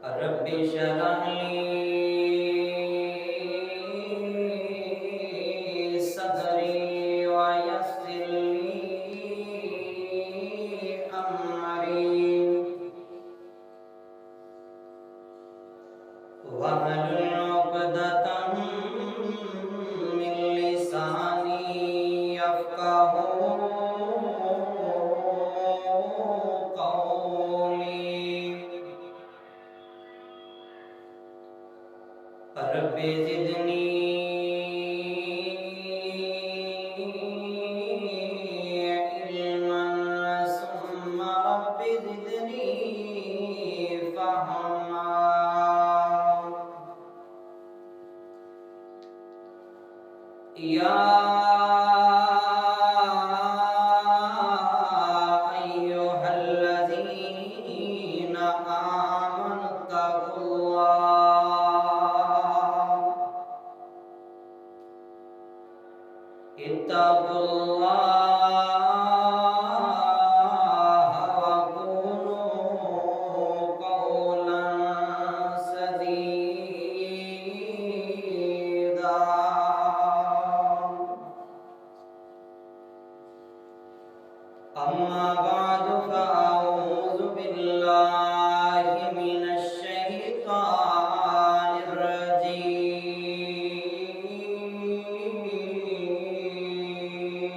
رب اشرح لي صدري ويسر لي أمري واحلل عقدة من لساني يفقهوا قولي رب زدني علما ثم رب زدني فهما يا أيها الذين آمنوا اتقوا الله وقولوا قولا سديدا أما بعد فأعوذ بالله من الشيطان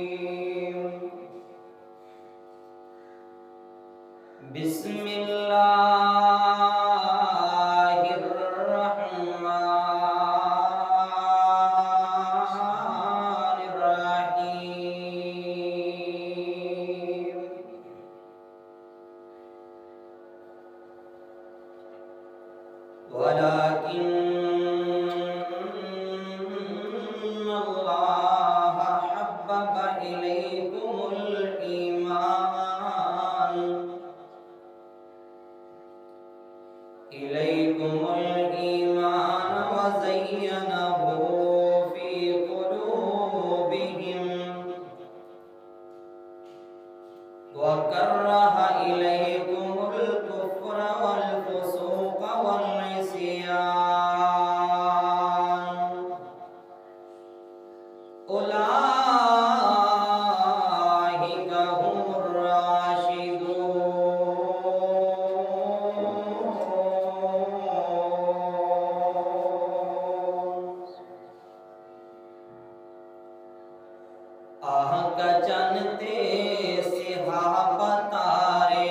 الرجيم بسم الله الرحمن الرحيم ولكن الله حبب إليكم الإيمان وزينه في قلوبهم وكره إليكم الكفر والفسوق والعصيان أولئك هم الراشدون آہ کا جانتے صحابہ تارے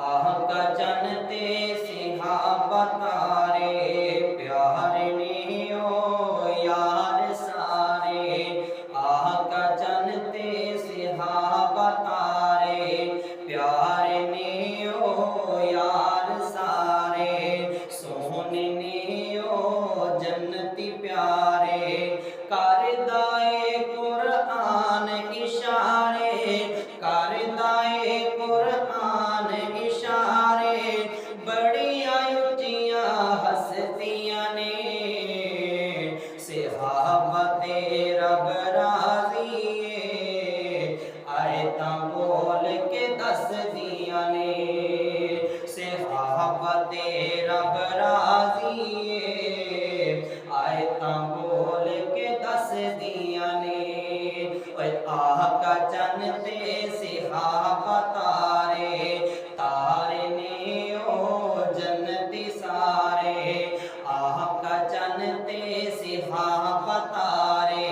آہ کا جانتے صحابہ تارے پیارے نیو یار سارے آہ کا جانتے صحابہ تارے پیارے نیو یار سارے سونے نیو جنتی پیارے کاردائے قرآن اشارے کاردائے قرآن اشارے بڑی اونچیاں ہستیاں نے صحابت رب راضی آیتاں بول کے دس دیاں نے صحابت رب راضی آیتاں بول کے دس دیاں نے آہ کا جانتے صحابہ تارے تارے نیو جنتی سارے آہ کا جانتے صحابہ تارے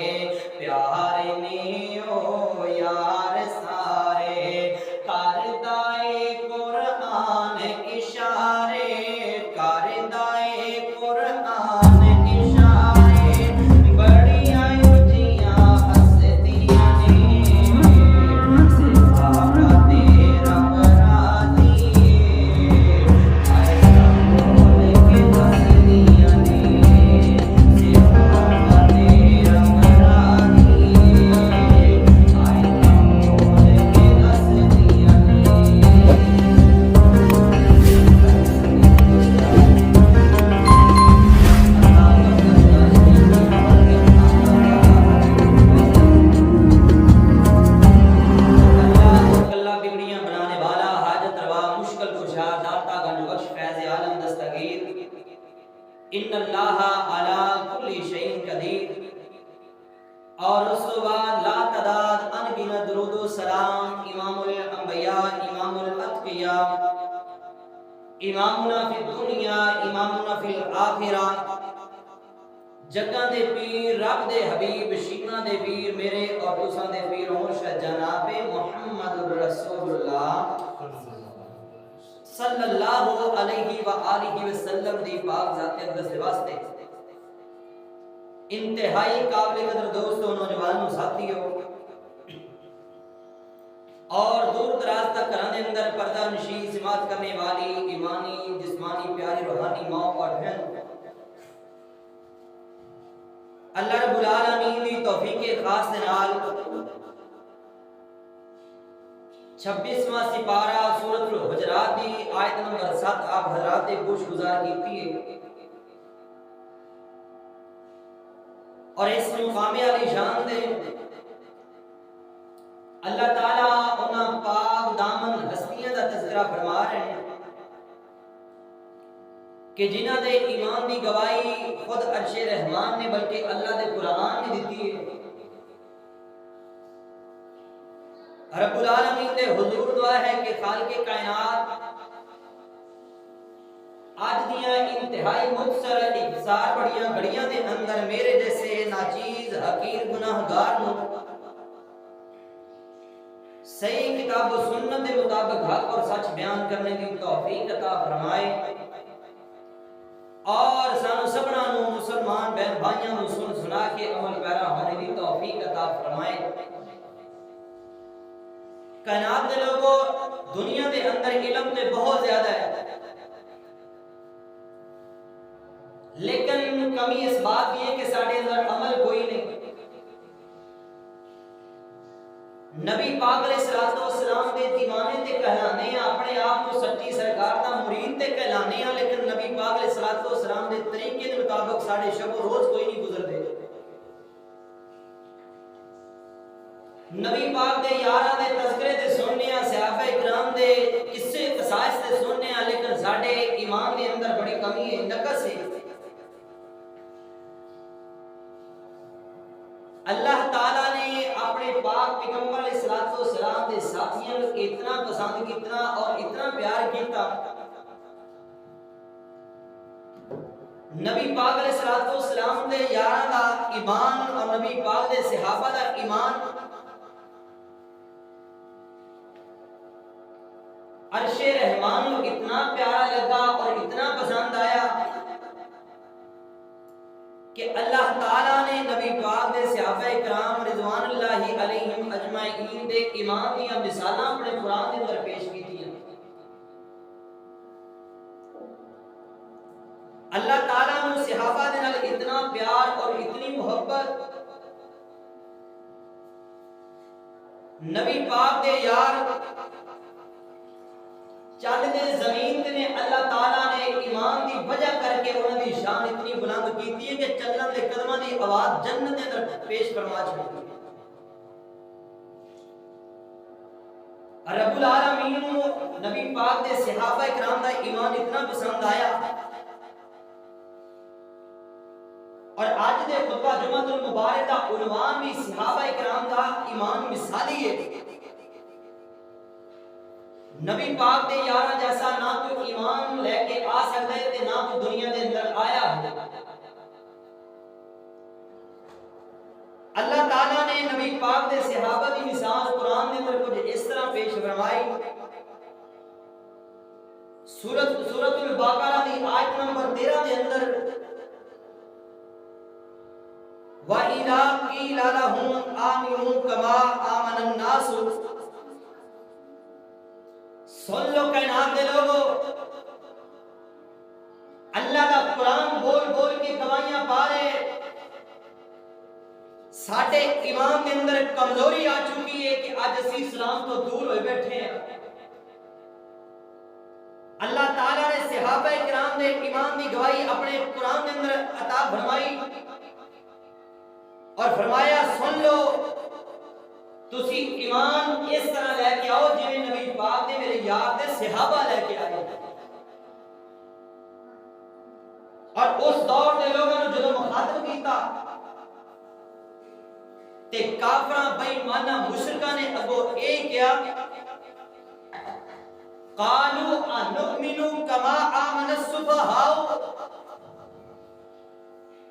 پیارے نیو یار سارے کاردائے قرآن اشارے کاردائے قرآن اشارے بڑی اونچیاں ہستیاں نے صحابہ ان اللہ علی کل شیء قدیر، اور اس کے بعد لا تعداد ان گنت درود و سلام امام الانبیاء، امام الاتقیاء، امامنا فی الدنیا، امامنا فی الآخرہ، جگہ دے پیر، رب دے حبیب، شیعہ دے پیر، میرے اور تساں دے پیر مرشد جناب محمد الرسول اللہ صلی اللہ علیہ وآلہ وسلم دی پاک ذات اقدس دے واسطے انتہائی قابل قدر دوستوں، نوجوانوں، ساتھیوں اور دور دراز تک گھراں دے اندر پردہ نشین سماعت کرنے والی ایمانی، جسمانی، پیاری، روحانی ماں اور بہن، اللہ رب العالمین دی توفیق خاص دے نال 26واں سپارہ سورۃ الحجرات دی آیت نمبر 7 آپ حضرات گوش گزار کیتی ہے، اور اس مقام علی شان دے اللہ تعالیٰ انہاں پاک دامن ہستیاں دا تذکرہ فرما رہے ہیں کہ جنہاں دے ایمان دی گواہی خود عرش رحمان نے بلکہ اللہ دے قرآن نے دیتی ہے۔ رب العالمین دے حضور دعا ہے کہ خالق کائنات آج دیاں انتہائی مختصر اختصار بڑیاں گھڑیاں دے اندر میرے جیسے ناچیز حقیر گناہگار نو صحیح کتاب و سنت کے مطابق حق اور سچ بیان کرنے کی توفیق عطا فرمائے، اور سانو سبنا نو مسلمان بہن بھائیاں نو سن سنا کے عمل پیرا ہونے کی توفیق عطا فرمائے۔ کائنات دے لوگوں، دنیا دے اندر علم تے بہت زیادہ ہے، لیکن کمی اس بات کی ہے کہ ساڑھے اندر عمل کوئی نہیں۔ نبی پاک علیہ السلام دے دیوانے تے کہلانے ہیں، اپنے آپ کو سچی سرکار دا مرید تے کہلانے ہیں، لیکن نبی پاک علیہ السلام دے طریقے دے مطابق ساڑھے شب و روز کوئی نہیں گزر دے۔ نبی پاک دے یاراں دے تذکرے تے سننے ہیں، صحابہ اکرام دے قصے قصائص تے سننے ہیں، لیکن ساڑھے ایمان دے اندر بڑی کمی ہے، نقص ہے۔ اللہ تعالیٰ نے اپنے پاک پیغمبر علیہ السلام دے ساتھیاں کو اتنا پسند کیتا اور اتنا پیار کیتا، نبی پاک علیہ السلام دے یاراں دا ایمان اور نبی پاک دے صحابہ دا ایمان عرش رحمان کو اتنا پیارا لگا اور اتنا پسند آیا کہ اللہ تعالیٰ نے نبی پاک دے صحابہ اکرام رضوان اللہ علیہم اجمعین دے ایمان دیا مثالاں اپنے قرآن کے اندر پیش کی تھی۔ اللہ تعالیٰ نے صحابہ دے نال اتنا پیار اور اتنی محبت، نبی پاک دے یار چند دے زمین نے اللہ تعالیٰ نے ایمان دی وجہ کر کے انہوں دی شان اتنی بلند کی ہے کہ چلن دے قدمہ دی آواز جنت دے اندر پیش فرما چھوڑی۔ رب العالمین نبی پاک دے صحابہ اکرام دا ایمان اتنا پسند آیا، اور آج دے خطبہ جمعۃ المبارک دا عنوان بھی صحابہ اکرام دا ایمان مثالی ہے۔ نبی پاک دے یاراں جیسا نہ کوئی ایمان لے کے آ سکتا ہے تے نہ کوئی دنیا دے اندر آیا ہے۔ اللہ تعالیٰ نے نبی پاک دے صحابہ دی مثال قرآن دے اندر کچھ اس طرح پیش فرمائی۔ سورۃ البقرہ دی آیت نمبر 13 دے اندر وَإِذَا قِيلَ لَهُمْ آمِنُوا كَمَا آمَنَ النَّاسُ، سن لو کائنات دے لوگو، اللہ کا قرآن بول بول کے گواہیاں پا رہے، ساڈے ایمان کے اندر کمزوری آ چکی ہے کہ آج اسی اسلام تو دور ہوئے بیٹھے ہیں۔ اللہ تعالیٰ نے صحابہ کرام دے ایمان دی گواہی اپنے قرآن کے اندر عطا فرمائی اور فرمایا سن لو تسی ایمان اس طرح لے کے آؤ جنہیں نبی پاک نے میرے یار دے صحابہ لے کے آئے، اور اس دور دے لوگوں نے جدوں مخاطب کیتا تے کافراں بے ایماناں مشرکاں نے اگوں اے کیا قالوا انؤمن کما آمن السفہاء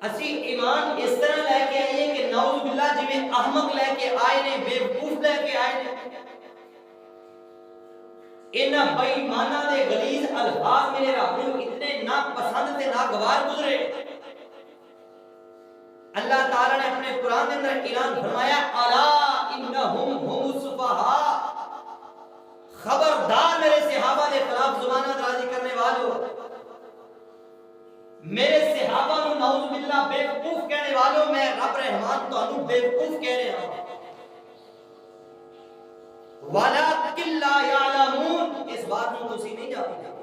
اسی ایمان اس طرح لے کے آئیے کہ نعوذ باللہ جی میں احمق لے کے آئے نے بے وقوف لے کے آئے نے انہاں بے ایماناں دے غلیظ الفاظ میرے رب نوں اتنے ناپسند تے ناگوار گزرے اللہ تعالی نے اپنے قرآن کے اندر اعلان فرمایا الا انہم هم السفہاء خبردار میرے صحابہ کے خلاف زبانہ درازی کرنے والوں میرے صحابہ نو نعوذ باللہ بے وقوف کہنے والوں میں رب رحمان تانوں بے وقوف کہہ رہا ہوں ولکن لا یعلمون اس بات کو تسی نہیں جانتے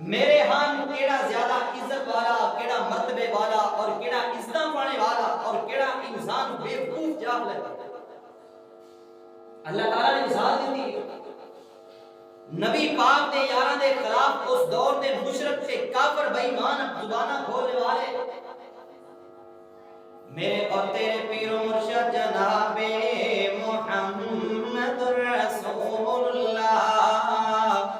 میرے ہاں کیڑا زیادہ عزت والا کیڑا مرتبے والا اور کیڑا عزت پانے والا اور کیڑا انسان بے وقوف جاہل ہے اللہ تعالیٰ نے مثال دی نبی پاک دے یاراں دے خلاف اس دور دے مشرک سے کافر بے ایمان زبانہ کھولنے والے میرے اور تیرے پیر و مرشد جناب محمد رسول اللہ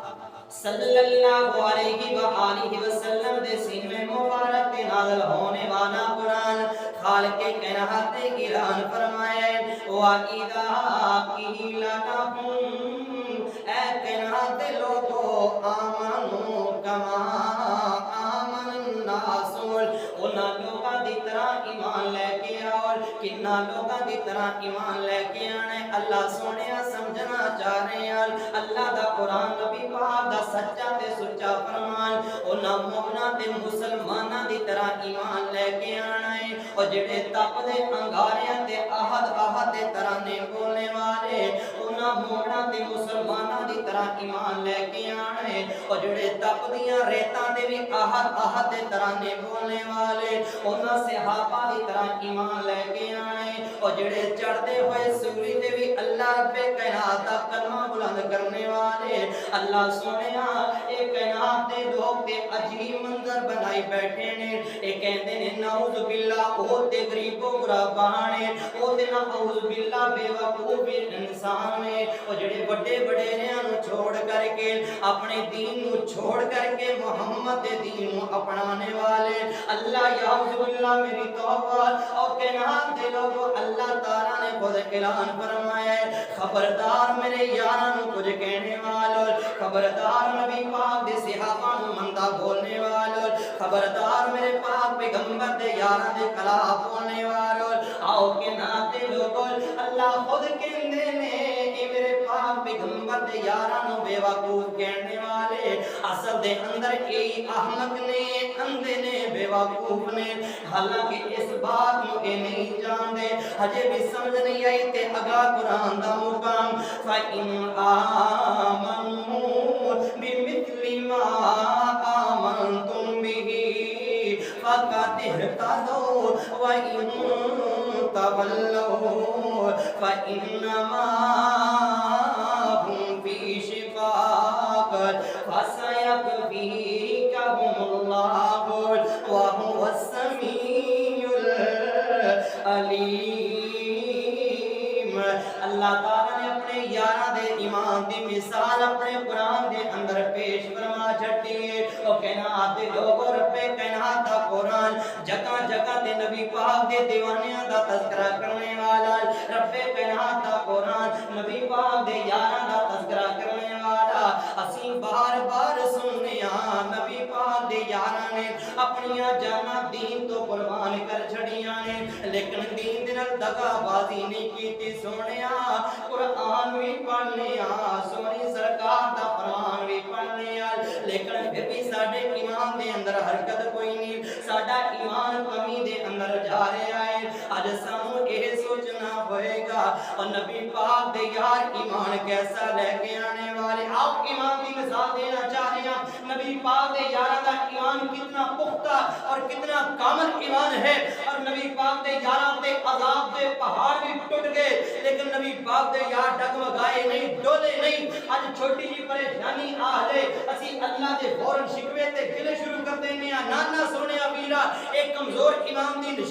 صلی اللہ علیہ وآلہ وسلم دے سینے مبارک تے نازل ہونے والا قرآن خالق کائنات نے اعلان فرمایا وَإِذَا قِيلَ لَهُمْ اے کائنات دے لوگو آمنو کما آمن الناس انہاں لوگاں دی طرح ایمان لے کے آؤ کتنا لوگاں دی طرح ایمان لے کے آنے اللہ سونیا سمجھنا چاہ رہے ہیں اللہ دا قرآن نبی پاک دا سچا تے سچا فرمان انہاں مومناں تے مسلماناں دی طرح ایمان لے کے آنا ہے اور جڑے تپ دے انگاریاں تے احد دے ترانے بولنے والے انہاں مومناں تے مسلماناں دی طرح ایمان لے کے آنا ہے اور جڑے تپ دیاں ریتاں تے بھی احد دے ترانے بولنے والے انہاں صحابہ دی طرح ایمان لے کے آنا ہے اور جڑے چڑھتے ہوئے سوری تے بھی اللہ رب کائنات دا کلمہ بلند کرنے والے اللہ سونیا اے کائنات دے لوگ تے عجیب منظر بنائی بیٹھے نے اے کہندے نے نعوذ باللہ او تے غریب و غربا نے او تے نعوذ باللہ بے وقوف انسان نے او جڑے بڑے بڑیریاں نو چھوڑ کر کے اپنے دین نو چھوڑ کر کے محمد دے دین نو اپنانے والے اللہ یعوذ باللہ میری توبہ او کائنات دے لوگ اللہ تعالی نے خود اعلان فرمایا ہے خبردار میرے یاراں نو کچھ کہنے والوں خبردار نبی پاک دے صحابہ نو مندا بولنے والوں خبردار میرے پاک پیغمبر دے یاراں دے خلاف بولنے والوں آؤ کہ ناتے لوگوں اللہ خود کہندے نے اے میرے پاک پیغمبر دے یاراں نو بے وقوف کہنے والے اصل دے اندر اے احمق نے اندھے نے بے وقوف نے حالانکہ اس بات نو اے نہیں جاندے ہجے بھی سمجھ نہیں آئی تے اگا قرآن دا مقام فَإِنْ آمَنُوا بِمِثْلِ مَا آمَنْتُمْ بِهِ فَقَدِ اهْتَدَوْا وَإِنْ تَوَلَّوْا فَإِنَّمَا هُمْ فِي شِقَاقٍ فَسَيَكْفِيكَهُمُ اللَّهُ وَهُوَ السَّمِيعُ الْعَلِيمُ اللہ تعالیٰ نے اپنے یاراں دے ایمان دی مثال اپنے قرآن دے اندر پیش فرما چھٹی ہے او کائنات دے لوگ رب کائنات دا قرآن جگہ جگہ دے نبی پاک دے دیوانیاں دا تذکرہ کرنے والا رب کائنات دا قرآن نبی پاک دے یاراں دا تذکرہ کرنے والا اسی بار بار سننے نبی پاک دے یاراں نے اپنی جاناں دین تو قربان کر چھڑیاں نے لیکن دین دے نال دغا بازی نہیں کیتی سونیا قرآن بھی پڑھنے سونی سرکار دا فرمان بھی پڑھنے لیکن پھر بھی ساڈے ایمان دے اندر حرکت کوئی نہیں ساڈا ایمان کمی دے اندر جا رہا ہے اج سانوں یہ سوچنا ہوئے گا اور نبی پاک دے یار ایمان کیسا لے کے آنے والے آپ ایمان کی مثال دینا چاہ رہے ہیں نبی پاک دے یاراں دا ایمان کتنا پختہ اور کتنا کامل ایمان ہے اور نبی پاک دے یاراں تے عذاب دے پہاڑ بھی ٹوٹ گئے لیکن نبی پاک دے یار ڈگمگائے نہیں ڈولے نہیں اج چھوٹی جی پریشانی آ جائے اسی اللہ دے فوراً شکوے تے گلے شروع کر دینے نہ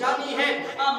نشانی ہے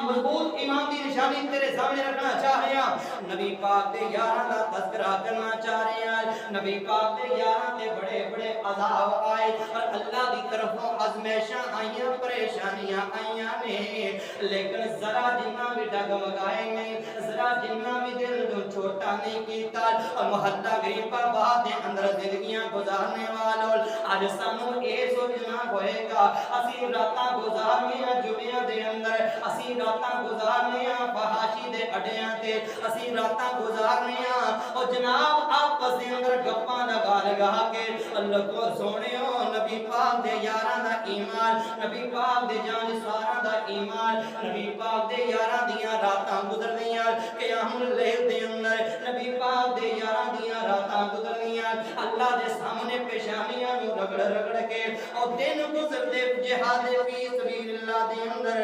مضبوط ایمان دی نشانی تیرے سامنے رکھنا چاہ رہے ہیں نبی پاک دے یاراں دا تذکرہ کرنا چاہ رہے ہیں نبی پاک دے یاراں دے بڑے بڑے عذاب آئے اور اللہ دی طرفوں آزمائشاں آئیاں پریشانیاں آئیاں نے لیکن ذرا جنہ بھی ڈگمگائے نہیں ذرا جنہ بھی دل جو چھوٹا نہیں کیتا اور محلہ غریب آباد دے اندر زندگیاں گزارنے والوں آج سانو اے سوچنا ہوئے گا اسی راتاں گزارنے ہیں جمعیاں دے اندر اسی راتاں گزارنے ہیں فحاشی دے اڈیاں تے اسی راتاں گزارنے ہیں اور جناب آپس دے اندر گپاں لگا لگا کے اللہ کو سونے ہو نبی پاک دے یاراں دا ایمان نبی پاک دے جانثاراں دا ایمان نبی پاک دے یاراں دیاں راتاں گزردیاں قیام اللیل دے اندر نبی پاک دے یاراں دیاں راتاں گزردیاں اللہ دے سامنے پیشانیاں نو رگڑ رگڑ کے اور دن گزردے جہاد فی سبیل اللہ دے اندر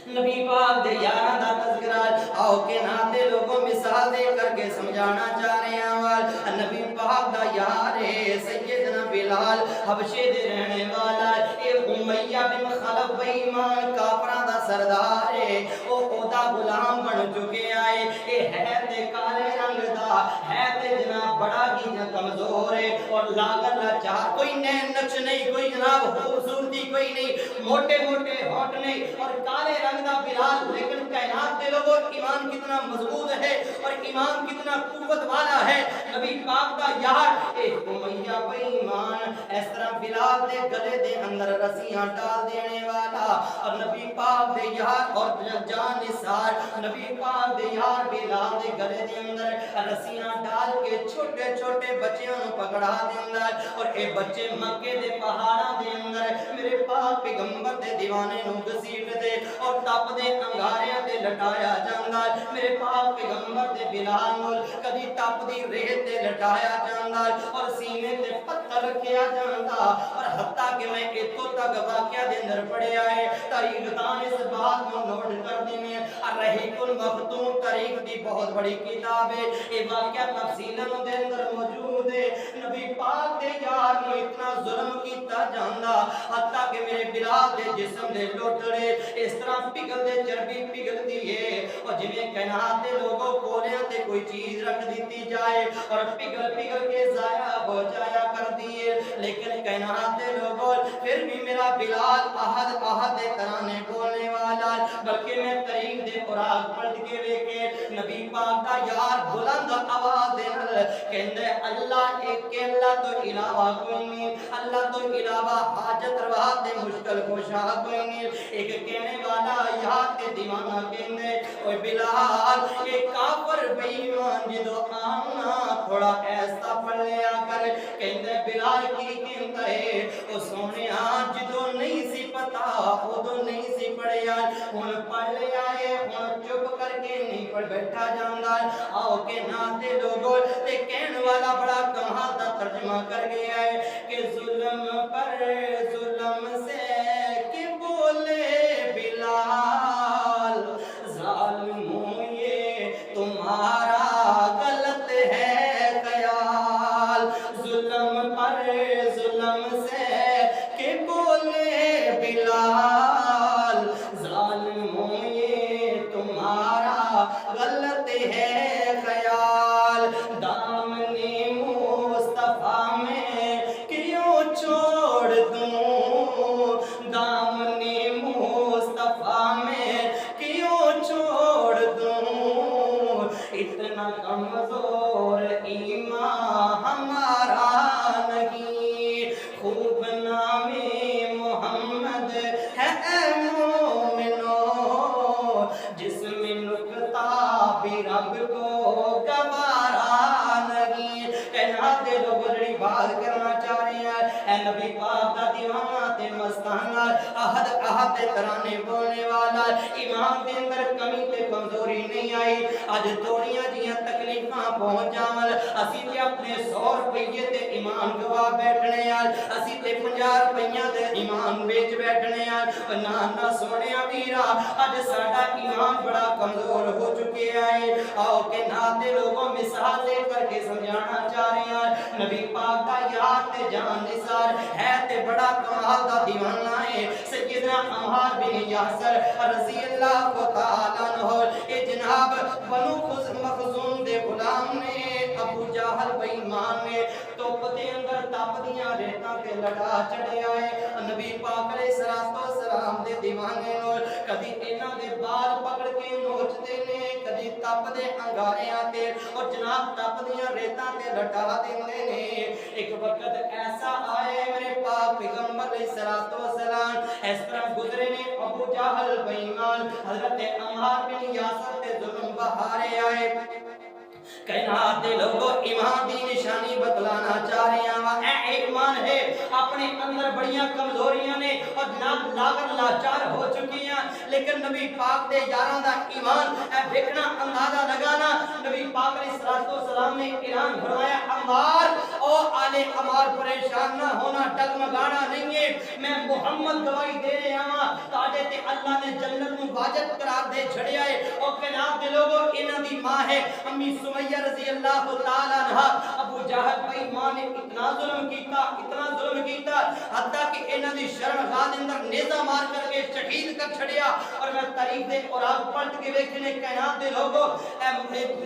نبی پاک دے یاراں دا تذکرہ آؤ کے ناتے لوگوں مثال دے کر کے سمجھانا چاہ رہے ہیں نبی پاک دا یار ہے سیدنا بلال حبشے دے رہنے والا اے امیہ بن خلف بے ایمان کافراں دا سردار ہے او دا غلام بن چکے آئے اے ہے تے کالے رنگ دا ہے تے جناب بڑا ہی کمزور ہے اور لاغر لاچار کوئی نین نقش نہیں کوئی جناب خوبصورتی کوئی نہیں موٹے موٹے ہونٹ نہیں اور کالے رنگ دا بلال لیکن کائنات دے لوگوں ایمان کتنا مضبوط ہے اور ایمان کتنا قوت والا ہے نبی پاک دا یار اے امیہ بے ایمان اس طرح بلال دے گلے دے اندر رسیاں ڈال دینے والا اور نبی پاک دے یار اور جان نثار نبی پاک دے یار بلال دے گلے دے اندر رسیاں ڈال کے چھوٹے چھوٹے بچیاں نو پکڑا دیندا اور اے بچے مکے دے پہاڑاں دے اندر میرے پاک پیغمبر دے دیوانے نو گھسیٹ دے اور تپ دے انگاریاں تے لٹایا جاندا میرے پاک پیغمبر دے بلال نو کدی تپ دی ریت تے لٹایا جاندا اور سینے تے پتھر رکھیا جاندا اور حتیٰ کہ میں اتوں تک واقعہ دے اندر پڑھیا ہے تاریخ دان اس بات کو نوٹ کر دینے الرحیق المختوم تاریخ دی بہت بڑی کتاب ہے یہ واقعہ تفصیلاً دے اندر موجود ہے نبی پاک دے یار نو اتنا ظلم کیتا جاندا حتیٰ کہ میرے بلال دے جسم دے لوٹڑے اس طرح پگل دے چربی پگل دیئے اور جنہیں کائنات دے لوگوں کولیاں تے کوئی چیز رکھ دیتی جائے اور پگل پگل کے ضائع ہو جایا کر دیئے لیکن کائنات دے لوگوں پھر بھی میرا بلال احد احد دے ترانے بولنے والا بلکہ میں تاریخ دے قرآن پڑھ کے لے نبی پاک دا یار بلند آواز دے نل کہندے اللہ ایک اللہ تو علاوہ کوئی نہیں اللہ تو علاوہ حاجت روا دے مشکل خوشا کوئی نہیں ایک کہنے والا یاد کے دیوانہ کہندے اوہ بلال ایک کافر بے ایمان جدو آمنا تھوڑا ایسا پڑھ لیا کر کہندے بلال کی کہندہ ہے او سونے جدو نہیں سی پتا خودو نہیں سی پڑھیا ہون پڑھ لیا ہے ہون چپ کر کے نہیں پڑھ بیٹھا جاندہ آؤ کے ناتے لوگوں تے کہن والا بڑا کمہاں دا ترجمہ کر گیا ہے کہ ظلم پر ظلم سے کہ بولے بلال ظالموں یہ تمہارا غلط ہے خیال ظلم پر ظلم سے کہ بولے بلال ظالموں یہ تمہارا غلط ہے خیال دامن مصطفیٰ میں کیوں چھوڑ دوں دامن مصطفیٰ میں کیوں چھوڑ دوں اتنا کمزور ایمان ہمارا نہیں خوب نام محمد ہے مومنو جس میں نکتہ بھی رب کو گوارا نہیں کہنا دے لوگ لڑی بات کرنا چاہ رہے ہیں اے نبی پاک دا دیوانہ تے مستانہ احد احد تے ترانے بولنے والا ایمان دے اندر کمی تے کمزوری نہیں آئی آج توڑیاں جیاں تکلیفاں پہنچ جامل اسی تے اپنے 100 روپیے تے ایمان گوا بیٹھنے آج اسی تے 50 روپیاں تے ایمان بیچ بیٹھنے آج نانا سونے ویرا آج ساڑا ایمان بڑا کمزور ہو چکے آئے آؤ کہ ناتے لوگوں مثال دے کر کے سمجھانا چاہ رہے ہیں نبی پاک دا یاد تے جان نثار ہے تے بڑا کمال کمال دا دیوانہ ہے سیدنا عمار بن یاسر رضی اللہ تعالیٰ عنہ اے جناب بنو مخزوم دے غلام نے ابو جہل بے ایمان نے توپ دے اندر تپ دیاں ریتاں تے لڑا چڑھیا ہے نبی پاک علیہ السلام دے دیوانے نو کدی انہاں دے بال پکڑ کے نوچدے نے کدی تپ دے انگاریاں تے اور جناب تپ دیاں ریتاں تے لٹا دیندے نے ایک وقت ایسا آئے میرے پاک پیغمبر علیہ السلام اس طرح گزرے نے ابو جہل بے ایمان حضرت عمار بن یاسر تے ظلم بہارے آئے کائنات دے لوگوں ایمان دی نشانی بتلانا چاہ رہے ہیں اے ایمان ہے اپنے اندر بڑیاں کمزوریاں نے اور جناب لاغر لاچار ہو چکی ہیں لیکن نبی پاک دے یاراں دا ایمان اے دیکھنا اندازہ لگانا نبی پاک علیہ السلام نے اعلان فرمایا عمار او آل عمار پریشان نہ ہونا ڈگمگانا نہیں ہے میں محمد گواہی دے رہا ہوں تاڑے تے اللہ نے جنت نو واجب قرار دے چھڑیا ہے اور کائنات دے لوگوں انہاں دی ماں ہے امی سمیہ رضی اللہ تعالیٰ عنہ ابو جہل بے ایمان نے اتنا ظلم کیتا حتیٰ کہ انہاں دی شرمگاہ دے اندر نیزہ مار کر کے شہید کر چھڑیا اور میں تاریخ دے اوراق پلٹ کے ویکھنے کائنات دے لوگوں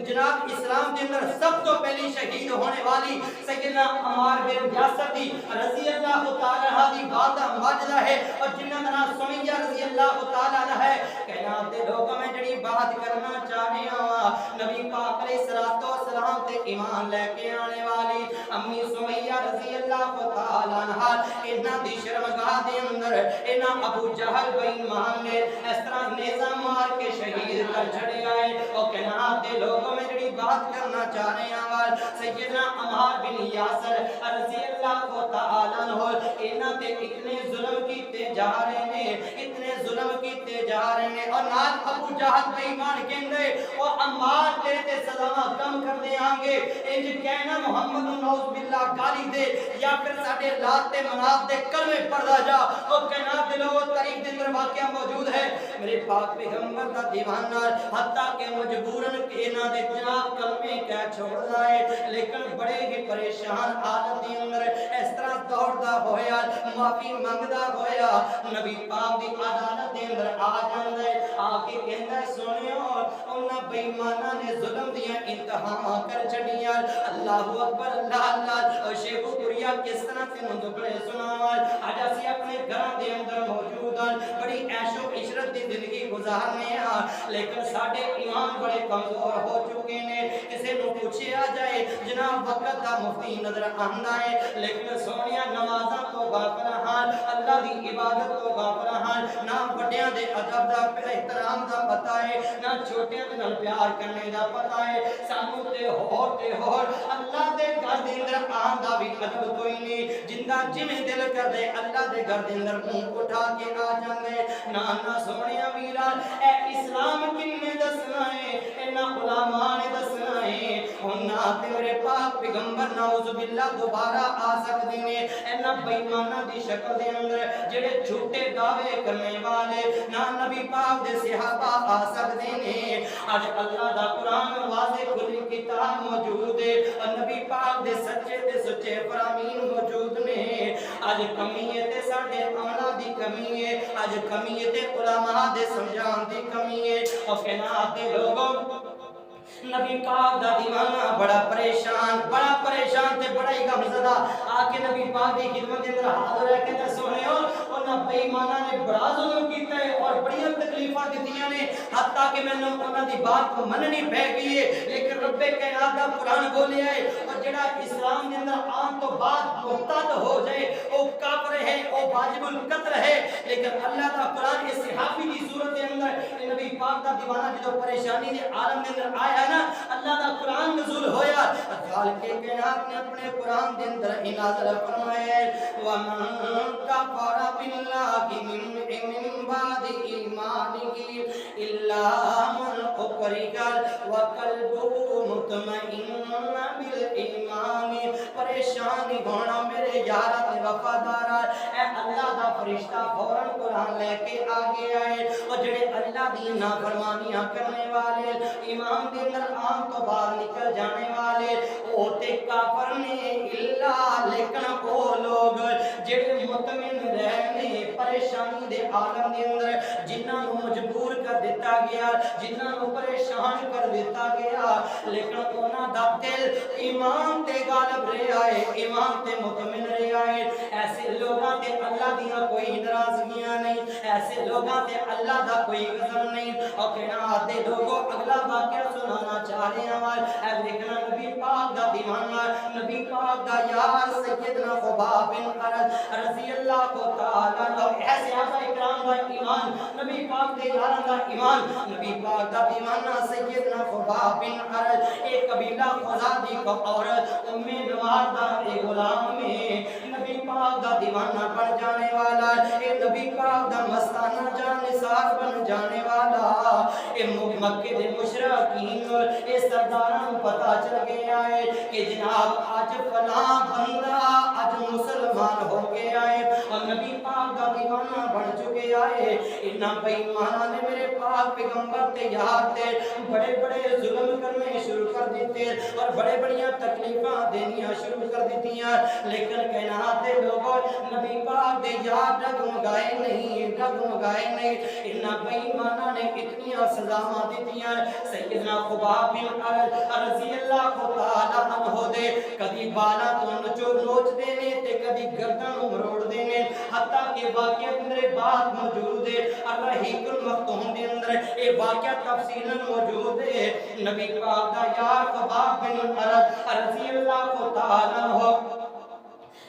جناب اسلام دے اندر سب تو پہلی شہید ہونے والی سیدنا عمار بن یاسر دی رضی اللہ تعالیٰ عنہ دی بات ماجدہ ہے اور جنہاں دا نام سمیہ رضی اللہ تعالیٰ عنہ ہے کائنات دے لوگوں میں جڑی بات کرنا چاہ رہے ہیں نبی پاک علیہ السلام تے ایمان لے کے آنے والی امی سمیہ رضی اللہ تعالیٰ عنہ انہاں دی شرمگاہ دے اندر انہاں ابو جہل بے ایمان نے اس طرح نیزہ مار کے شہید کر چھڑے آئے اور کائنات دے لوگوں میں جڑی بات کرنا چاہ رہے ہیں سیدنا عمار بن یاسر رضی اللہ تعالیٰ عنہ انہاں تے اتنے ظلم کیتے جا رہے ہیں اتنے ظلم کیتے جا رہے ہیں اور نال ابو جہل بے ایمان کہندے او عمار تیرے تے سزاواں کم کر دے آنگے انج کہنا محمد نعوذ باللہ گالی دے یا پھر ساڈے لات تے منات دے کلمے پڑھدا جا او کائنات دے لوگوں تاریخ دے اندر واقعہ موجود ہے میرے پاک پیغمبر دا دیوانہ حتیٰ کہ مجبوراً کہ انہاں دے جناب کلمے کہہ چھوڑدا ہے لیکن بڑے ہی پریشان حالت دے اندر اس طرح دوڑدا ہویا معافی منگدا ہویا نبی پاک دی عدالت دے اندر آ جاندا ہے آ کے کہندا ہے سنیو انہاں بے ایماناں نے ظلم دیاں انتہا کر چھڑیاں اللہ اکبر اللہ اللہ اور شیخ پوریا کس طرح سے مندبڑے سناواں آج اسی اپنے گھراں دے اندر موجود ہیں بڑی عیش و عشرت دی زندگی گزارنے ہاں لیکن ساڈے ایمان بڑے کمزور ہو چکے نے کسے نو پوچھیا جائے جناب وقت دا مفتی نظر آندا ہے لیکن سونیاں نمازاں تو غافل ہاں اللہ دی عبادت تو غافل ہاں نہ بڑیاں دے ادب دا احترام دا پتہ ہے نہ چھوٹیاں دے نال پیار کرنے دا پتہ ہے سانو تے ہور اللہ دے گھر دے اندر آن دا بھی ادب کوئی نہیں جندا جویں دل کر دے اللہ دے گھر دے اندر منہ اٹھا کے آ جاندے نانا سونیا ویرا اے اسلام کنے دسنا ہے انہاں علماء نے دسنا ہے انہاں تے میرے پاک پیغمبر نعوذ باللہ دوبارہ آ سکدے نے انہاں بے ایماناں دی شکل دے اندر جڑے جھوٹے دعوے کرنے والے نہ نبی پاک دے صحابہ آ سکدے نے اج اللہ دا قرآن واضح کھلی کتاب موجود ہے اور نبی پاک دے سچے تے سچے فرامین موجود نے اج کمی ہے تے ساڈے عملاں دی کمی ہے اج کمی ہے تے علماء دے سمجھان دی کمی ہے اور کائنات دے لوگوں نبی پاک دا دیوانہ بڑا پریشان تے بڑا ہی غمزدہ آ کے نبی پاک دی خدمت دے اندر حاضر ہے کہ سنیو انہاں بے ایماناں نے بڑا ظلم کیتا ہے اور بڑی تکلیفاں دتیاں نے حتیٰ کہ میں انہاں دی بات کو مننی پے گئی ہے لیکن رب کائنات دا قرآن بولیا ہے اور جڑا اسلام دے اندر آن تو بعد مرتد ہو جائے او کافر ہے او واجب القتل ہے لیکن اللہ دا قرآن اس صحابی دی صورت دے اندر نبی پاک دا دیوانہ جدوں پریشانی دے عالم دے اندر آیا نا اللہ دا قرآن نزول ہویا خالق کائنات نے اپنے قرآن دے اندر نازل فرمایا ومن کفر باللہ من بعد ایمانہ الا من اکرہ وقلبہ مطمئن بالایمان پریشانی ہونا میرے یارا تے وفادارا اے اللہ دا فرشتہ فوراً قرآن لے کے آگے آئے اور جڑے اللہ دی نافرمانیاں کرنے والے ایمان دے اندر آن تو باہر نکل جانے والے او تے کافر نے اللہ لیکن او لوگ جڑے مطمئن رہ پریشانی دے عالم دے اندر جنہاں نو مجبور کر دیتا گیا جنہاں نو پریشان کر دیتا گیا لیکن انہاں دا دل ایمان تے غالب رہا ہے ایمان تے مطمئن رہا ہے ایسے لوگاں تے اللہ دیاں کوئی ناراضگیاں نہیں ایسے لوگاں تے اللہ دا کوئی غضب نہیں اور کہنا دے لوگوں اگلا واقعہ سنانا چاہ رہے ہیں اے دیکھنا نبی پاک دا دیوانہ نبی پاک دا یار سیدنا خباب بن ارد رضی اللہ تعالیٰ عنہ ایسے صحابہ اکرام دا ایمان نبی پاک دے یاراں دا ایمان نبی پاک دا دیوانہ سیدنا خباب بن ارد ایک قبیلہ خزاعی کو عورت ام نوار دا ایک غلام میں نبی پاک دا دیوانہ بن جانے والا اے نبی پاک دا مستانہ جان نثار بن جانے والا اے مکے دے مشرکین اور اے سرداراں پتہ چل گیا ہے کہ جناب آج فلاں بندہ آج مسلمان ہو گیا ہے اور نبی پاک دا دیوانہ بن چکے آئے انہاں بے ایماناں نے میرے پاک پیغمبر تے یار تے بڑے بڑے ظلم کرنے شروع کر دیتے اور بڑے بڑیاں تکلیفاں دینیاں شروع کر دیتیاں لیکن کائنات دے لوگوں نبی پاک دے یار ڈگمگائے نہیں انہاں بے ایماناں نے اتنیاں سزاواں دیتیاں سیدنا خباب بن ارد رضی اللہ تعالیٰ عنہ دے کدی بالا تو نوچ دینے تے کدی گردن مروڑ دینے حتیٰ کہ واقعہ میرے بات موجود ہے الرحیق المختوم دے اندر اے واقعہ تفصیل موجود ہے نبی پاک دا یار خباب بن ارد رضی اللہ تعالیٰ عنہ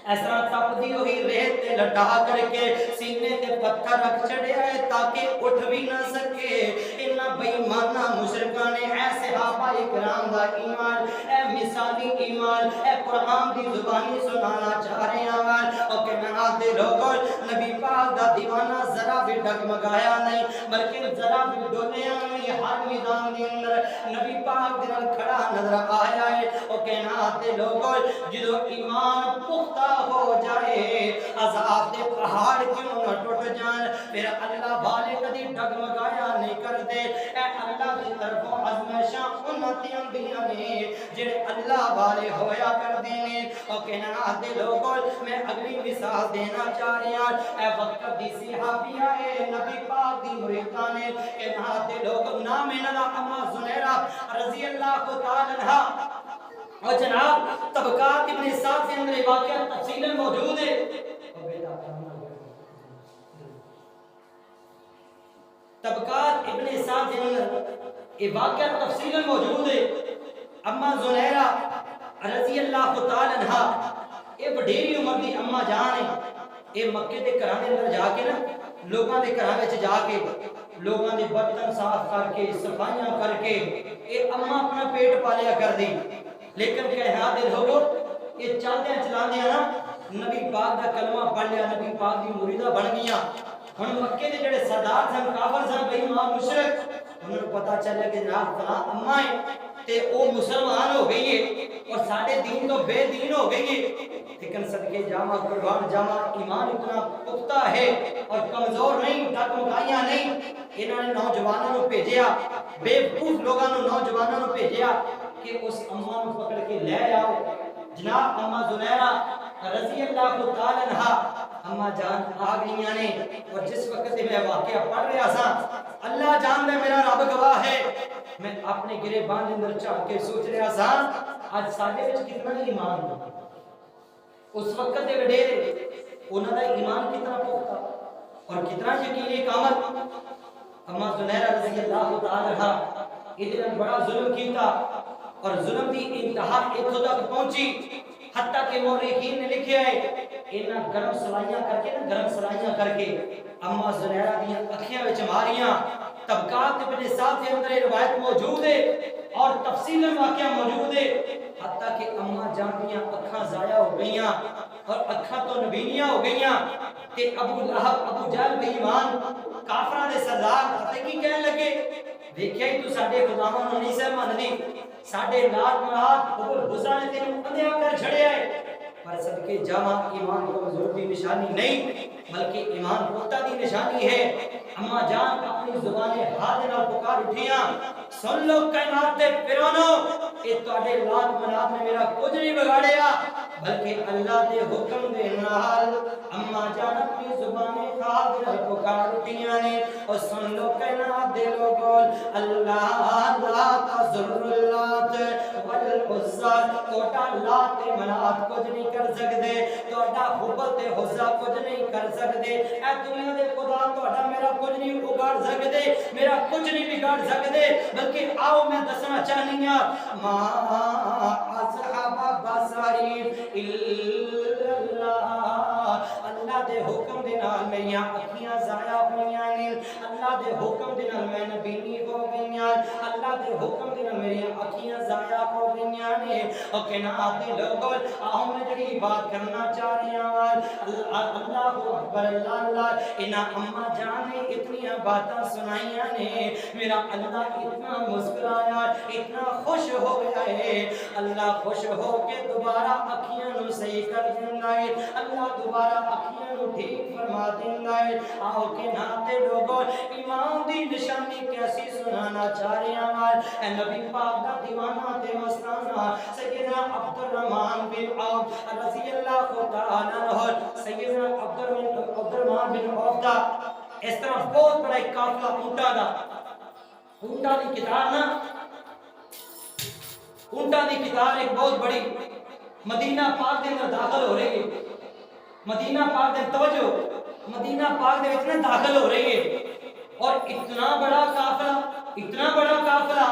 ایسا تپدی ہوئی ریت تے لٹا کر کے سینے تے پتھر رکھ چڑھے آئے تاکہ اٹھ بھی نہ سکے انہاں بے ایمانہ مشرکاں نے اے صحابہ اکرام دا ایمان اے مثالی ایمان اے قرآن دی زبانی سنانا چاہ رہے ہیں اور کہنا دے لوگوں نبی پاک دا دیوانہ ذرا بھی ڈگمگایا نہیں بلکہ ذرا بھی ڈولیا نہیں ہر میدان دے اندر نبی پاک دے نال کھڑا نظر آیا ہے اور کہنا دے لوگوں جدو ایمان پختہ ہو جائے عذاب دے پہاڑ کیوں نہ ٹوٹ جان پھر اللہ والے کدی ڈگمگایا نہیں کر دے اے اللہ کی طرفوں ازمائشاں امتی انبیاء نے جڑے اللہ والے ہویا کر دینے اور کہنا دے لوگوں میں اگلی مثال دینا چاہ رہی ہوں اے وقت دی صحابیہ اے نبی پاک دی مریدہ نے کہنا دے لوگوں نام انہا اما زنیرہ رضی اللہ تعالیٰ عنہ اور جناب طبقات ابن سعد کے اندر واقعہ تفصیل موجود ہے طبقات ابن سعد کے اندر یہ واقعہ تفصیل موجود ہے اما زنیرہ رضی اللہ تعالی عنہ یہ وڈیری عمر دی اما جان ہے یہ مکے دے گھراں دے اندر جا کے نا لوگاں دے گھراں وچ جا کے لوگاں دے برتن صاف کر کے صفائیاں کر کے یہ اما اپنا پیٹ پالیا کر دی لیکن کہنا دے لوگوں یہ چلدے چلاندے نا نبی پاک دا کلمہ پڑھ لیا نبی پاک دی مریدہ بن گیا ہن مکے دے جڑے سردار سن کافر سن بے ایمان مشرک انہوں نے پتہ چلا کہ جناب فلاں اما ہے تے او مسلمان ہو گئی ہے اور ساڈے دین تو بے دین ہو گئی ہے لیکن صدقے جامع قربان جامع ایمان اتنا پختہ ہے اور کمزور نہیں ڈگمگائیاں نہیں انہوں نے نوجوانوں کو بھیجیا بے وقوف لوگوں نے نوجوانوں کو بھیجیا کہ اس اما کو پکڑ کے لے آؤ جناب اما زنیرہ رضی اللہ تعالی عنہ اما جان آ گئیاں نے اور جس وقت میں واقعہ پڑھ رہا سا اللہ جان میں میرا رب گواہ ہے میں اپنے گریبان کے اندر جھانک کے سوچ رہا سا آج ساڈے وچ کتنا ایمان ہے اس وقت دے وڈیرے انہاں دا ایمان کتنا پختہ اور کتنا یقینی کامل اما زنیرہ رضی اللہ تعالی عنہ ادھر بڑا ظلم کیتا اور ظلم دی انتہا اتھوں تک پہنچی حتیٰ کہ مورخین نے لکھے ہے انہاں گرم سلائیاں کر کے اما زنیرہ دیاں اکھیاں وچ ماریاں طبقات ابن سعد کے اندر روایت موجود ہے اور تفصیل واقعہ موجود ہے حتیٰ کہ اما جان دیاں اکھاں ضائع ہو گئیاں اور اکھاں تو نبینیاں ہو گئیاں کہ ابو لہب ابو جہل بے ایمان کافراں دے سردار پتہ کی کہنے لگے دیکھیا ہی تو ساڈے خداواں نوں نہیں سہ مندی ساڈے لات مراد ابو حسا نے تینوں اندھیا کر چھڑیا ہے پر صدقے جامع ایمان کمزور دی نشانی نہیں بلکہ ایمان پختہ دی نشانی ہے اما جان اپنی زبان حال نال پکار اٹھیاں سن لو کائنات دے فرعونو اے تواڈے لات منات نے میرا کچھ نہیں بگاڑیا بلکہ اللہ دے حکم دے نال اما جان اپنی زبان حال نال پکار اٹھیاں نے اور سن لو کائنات دے لوگوں اللہ لا تضر اللات والعزى توڑا لات منات کچھ نہیں کر سکدے توڑا حبل تے عزا کچھ نہیں کر سکدے اے دنیا دے خدا توڑا میرا کچھ نہیں اگاڑ سکدے میرا کچھ نہیں بگاڑ سکدے بلکہ آؤ میں دسنا چاہنی ہاں ما اصحاب بصری الا اللہ اللہ دے حکم دے نال میریاں اکھیاں ضائع ہوئیاں نے اللہ دے حکم دے نال میں نبینی ہو گئیاں اللہ دے حکم دے نال میریاں اکھیاں ضائع ہو گئیاں نے او کائنات دے لوگوں آؤ میں جڑی بات کرنا چاہ رہی ہوں اللہ اکبر اللہ انہاں اما جان نے اتنی باتاں سنائیاں نے میرا اللہ اتنا مسکرایا اتنا خوش ہو گیا ہے اللہ خوش ہو کے دوبارہ اکھیاں نو صحیح کر دیندا ہے اللہ دوبارہ اکھیاں نو ٹھیک فرما دیندا ہے آؤ کہ ناتے لوگوں ایمان دی نشانی کیسی سنانا چاہ رہے ہیں اے نبی پاک دا دیوانہ تے مستانہ سیدنا عبد الرحمن بن عوف رضی اللہ تعالی عنہ سیدنا عبد الرحمن بن عوف دا اس طرح بہت بڑا ایک قافلہ اونٹا دا اونٹا دی کتاب نا اونٹا دی کتاب ایک بہت بڑی مدینہ پاک دے اندر داخل ہو رہی ہے مدینہ پاک دے توجہ مدینہ پاک دے اتنے داخل ہو رہی ہے اور اتنا بڑا قافلہ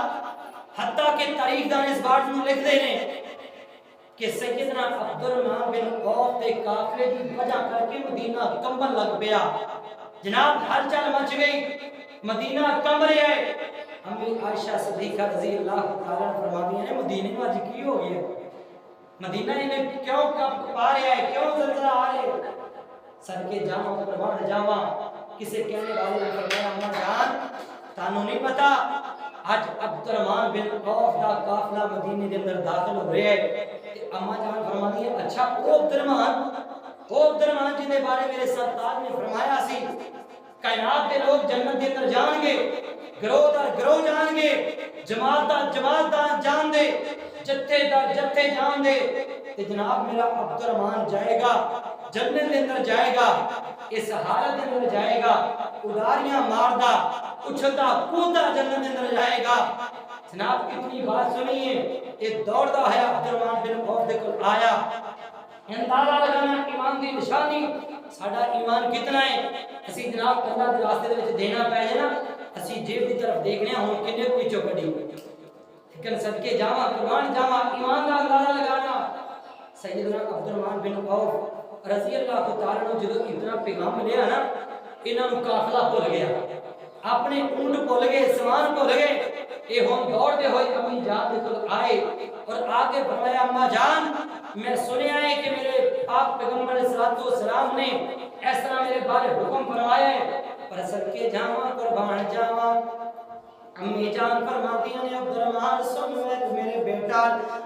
حتیٰ کہ تاریخ دان اس بات میں لکھ دے نے کہ سیدنا عبد الرحمن بن عوف دے قافلے دی وجہ کر کے مدینہ کمبن لگ پیا جناب ہلچل مچ گئی مدینہ کمب رہا ہے امی عائشہ صدیقہ رضی اللہ تعالیٰ فرماتی ہیں مدینے میں آج کی ہو گیا مدینہ انہیں کیوں کب پا رہا ہے کیوں زلزلہ آ رہے ہیں سر کے جامع پروان جامع کسے کہنے والے نے فرمایا اما جان تانوں نہیں پتا آج عبد الرحمن بن عوف دا قافلہ مدینے کے اندر داخل ہو رہے ہیں اما جان فرماتی ہے اچھا وہ عبد الرحمن جن کے بارے میرے سرتاج نے فرمایا سی کائنات کے لوگ جنت کے اندر جان گے گروہ در گروہ جان گے جماعت در جان دے جتھے در جتھے جان دے تے جناب میرا عبد الرحمن جائے گا جنت کے اندر جائے گا اس حالت کے اندر جائے گا اڈاریاں ماردا اچھلتا کودتا جنت کے اندر جائے گا جناب اتنی بات سنیے یہ دوڑتا ہے عبد الرحمن بن عوف دے کول آیا اندازہ لگانا ایمان دی نشانی ساڈا ایمان کتنا ہے اسی جناب اللہ دے راستے دے وچ دینا پے جے نا اسی جیب دی طرف دیکھنے ہن کنے کوئی چوکڑی لیکن صدقے جاواں قربان جاواں ایمان دا اندازہ لگانا سیدنا عبد الرحمن بن عوف رضی اللہ تعالی عنہ جدوں اتنا پیغام ملیا نا انہاں نوں قافلہ بھول گیا اپنے اونٹ بھول گئے سامان بھول گئے اے ہن دوڑتے ہوئے اپنی جان دے کول آئے اور آ کے فرمایا اما جان میں سنیا ہے کہ میرے پاک پیغمبر علیہ الصلوۃ والسلام نے اس طرح میرے بارے حکم فرمایا ہے پر صدقے جاواں قربان جاواں امی جان فرماتی ہیں عبد الرحمن سن میرے بیٹا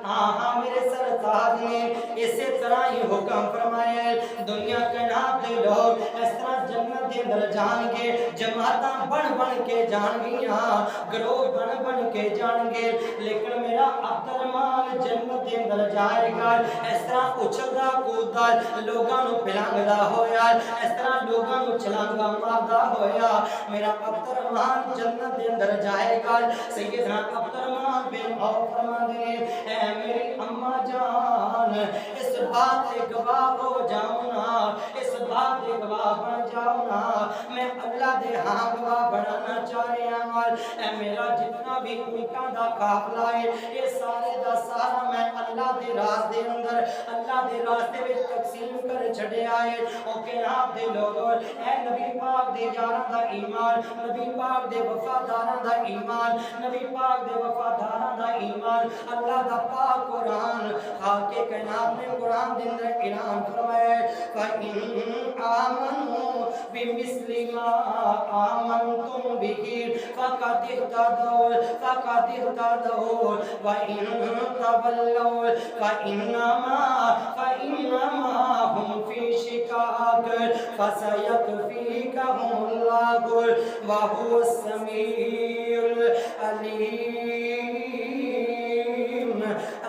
ہاں میرے سرتاج نے اسی طرح ہی حکم فرمایا ہے دنیا کائنات دے لوگ اس طرح جنت دے اندر جان گے جماعتاں بن کے جان گیاں گروہ بن کے جان گے لیکن میرا عبد الرحمن جنت دے اندر جائے گا اس طرح اچھلدا کوددا لوگاں نو پلانگدا ہویا اس طرح لوگاں نو چھلانگا ماردا ہویا میرا عبد الرحمن جنت دے اندر جائے گا سیدنا عبد الرحمن بن عوف فرماتے ہیں اے میری اما جان اس بات کے گواہ ہو جاؤں نا اس بات کے گواہ بن جاؤں نا میں اللہ دے ہاں گواہ بنانا چاہ رہا ہوں اے میرا جتنا بھی اونٹاں دا قافلہ ہے یہ سارے دا سارا میں اللہ دے راز دے اندر اللہ دے راستے وچ تقسیم کر چھڈیا ہے او جناب دے لوگوں اے نبی پاک دے یاراں دا ایمان نبی پاک دے وفاداراں دا ایمان نبی پاک دے وفاداراں دا ایمان اللہ دا پاک قرآن خالق کائنات نے قرآن دے اندر اعلان فرمایا فَإِنْ آمَنُوا بِمِثْلِ مَا آمَنْتُمْ بِهِ فَقَدِ اهْتَدَوْا وَإِنْ تَوَلَّوْا فإنما هم في شقاق فسيكفيكهم الله وهو السميع العليم.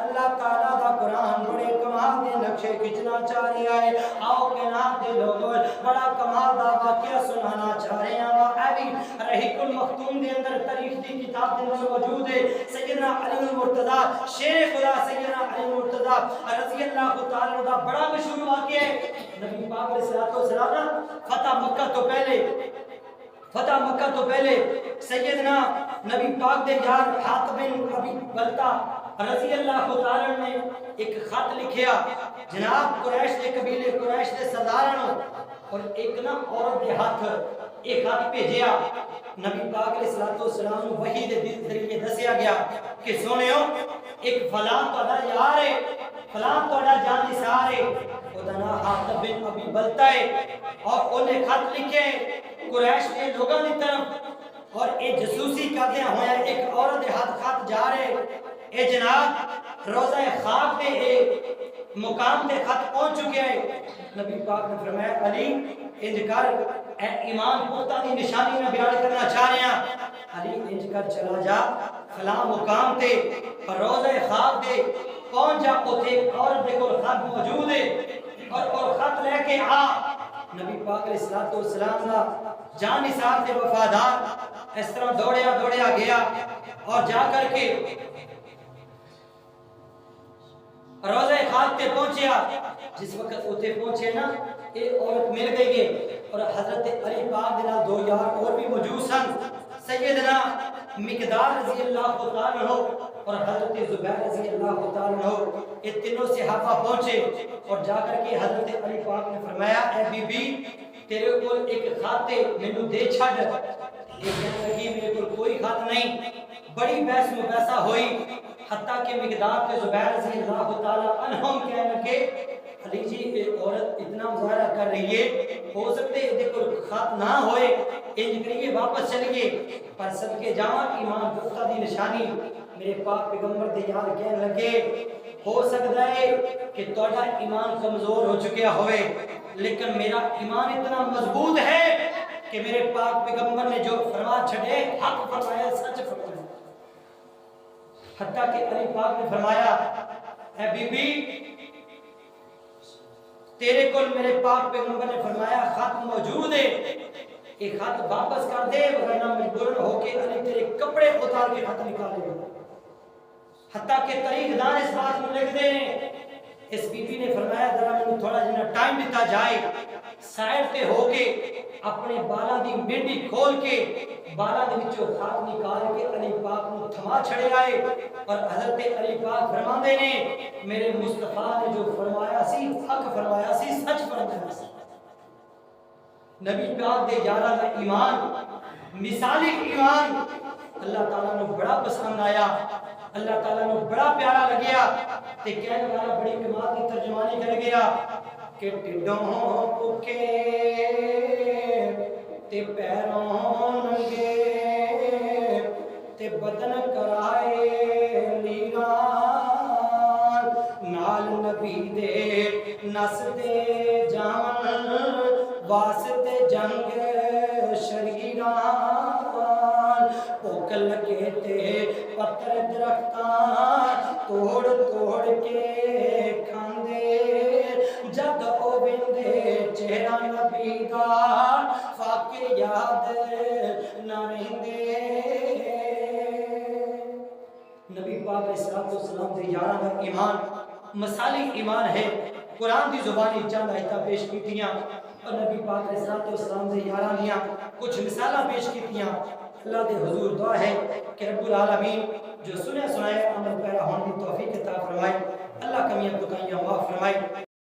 اللہ تعالیٰ دا قرآن بڑے کمال دے نقشے کھچنا چاہ رہا ہے. آؤ کے نام دے لوگوں بڑا کمال دا واقعہ سنانا چاہ رہے ہیں. ابھی رحیق المختوم دے اندر تاریخ دی کتاب دے اندر موجود ہے. سیدنا علی المرتضیٰ شیر خدا سیدنا علی المرتضیٰ رضی اللہ تعالیٰ عنہ دا بڑا مشہور واقعہ ہے. نبی پاک علیہ السلام فتح مکہ تو پہلے سیدنا نبی پاک دے یار حاتب بن ابی بلتا رضی اللہ تعالیٰ نے ایک خط لکھیا جناب قریش دے قبیلے قریش دے سرداروں اور ایک نا عورت دے ہاتھ ایک خط بھیجیا. نبی پاک علیہ السلام وحی دے ذریعے دسیا گیا کہ سنیو ایک فلاں تہاڈا یار ہے فلاں تہاڈا جانثار ہے او دا نام حاتب بن ابی بلتا ہے اور انہیں خط لکھے قریش کے لوگوں کی طرف اور اے جسوسی کردے ہویا ایک عورت دے ہاتھ خط جا رہے اے جناب روزہ خواب دے اے مقام تے خط پہنچ چکے ہیں. نبی پاک نے فرمایا علی انج کر اے ایمان پختہ دی نشانی میں بیان کرنا چاہ رہے ہیں. علی انج کر چلا جا فلاں مقام تے روزہ خواب دے پہنچ جا اوتھے ایک عورت دے کول خط موجود ہے اور خط لے کے آ. نبی پاک علیہ السلام دا جان نثار تے وفادار اس طرح دوڑیا گیا اور جا کر کے روزہ خواب تے پہنچیا. جس وقت اوتھے پہنچے نا یہ عورت مل گئی ہے اور حضرت علی پاک دے نال دو یار اور بھی موجود سن سیدنا مقدار رضی اللہ تعالی عنہ اور حضرت زبیر رضی اللہ تعالی عنہ یہ تینوں صحابہ پہنچے اور جا کر کے حضرت علی پاک نے فرمایا اے بی بی تیرے کول ایک خط مینوں دے چھڈ. لیکن میرے کول کوئی خط نہیں. بڑی بحث مباحثہ ہوئی حتیٰ کہ مقدار کے زبیر رضی اللہ تعالی عنہم کہنے لگے علی جی یہ عورت اتنا مظاہرہ کر رہی ہے ہو سکتے دیکھو خط نہ ہوئے انج کریے واپس چلیے پر صدقے جاواں ایمان پختہ دی نشانی میرے پاک پیغمبر دے یار کہنے لگے ہو سکتا ہے کہ تہاڈا ایمان کمزور ہو چکیا ہوئے لیکن میرا ایمان اتنا مضبوط ہے کہ میرے پاک پیغمبر نے جو فرما چھڑے حق فرمایا سچ فرمایا. حتیٰ کہ علی پاک نے فرمایا اے بی بی تیرے کول میرے پاک پیغمبر نے فرمایا خط موجود ہے یہ خط واپس کر دے ورنہ مجبورن ہو کے علی تیرے کپڑے اتار کے خط نکالے گا. حتیٰ کہ تاریخ دان اس بات میں لکھ دے اس بی بی نے فرمایا ذرا میں تھوڑا جنا ٹائم دیتا جائے سائر تے ہو کے اپنے بالا دی مینڈی کھول کے بالا دے وچوں خط نکال کے علی پاک نو تھما چھڑے آئے اور حضرت علی پاک فرماندے نے میرے مصطفیٰ نے جو فرمایا سی حق فرمایا سی سچ فرمایا سی. نبی پاک دے یاراں دا ایمان مثالی ایمان اللہ تعالیٰ نے بڑا پسند آیا اللہ تعالیٰ نے بڑا پیارا لگیا تے کہنے والا بڑی کمال کی ترجمانی کر گیا کہ ٹڈوں پکے تے پیروں ننگے تے بدن کرائے لیران نال نبی دے نس دے جان واسطے جنگ شریران پوک لگے تے پتر درختان توڑ کے کھاندے جد او بندے چہرہ نبی دا فاقے یاد نہ رہندے. نبی پاک علیہ السلام دے یاراں دا ایمان مثالی ایمان ہے. قرآن دی زبانی چند آیتاں پیش کیتیاں اور نبی پاک علیہ السلام دے یاراں دیاں کچھ مثالاں پیش کیتیاں. اللہ دے حضور دعا ہے کہ رب العالمین جو سنے سنائے عمل پیرا ہونے کی توفیق عطا فرمائے. اللہ کمیاں کوتاہیاں معاف فرمائے.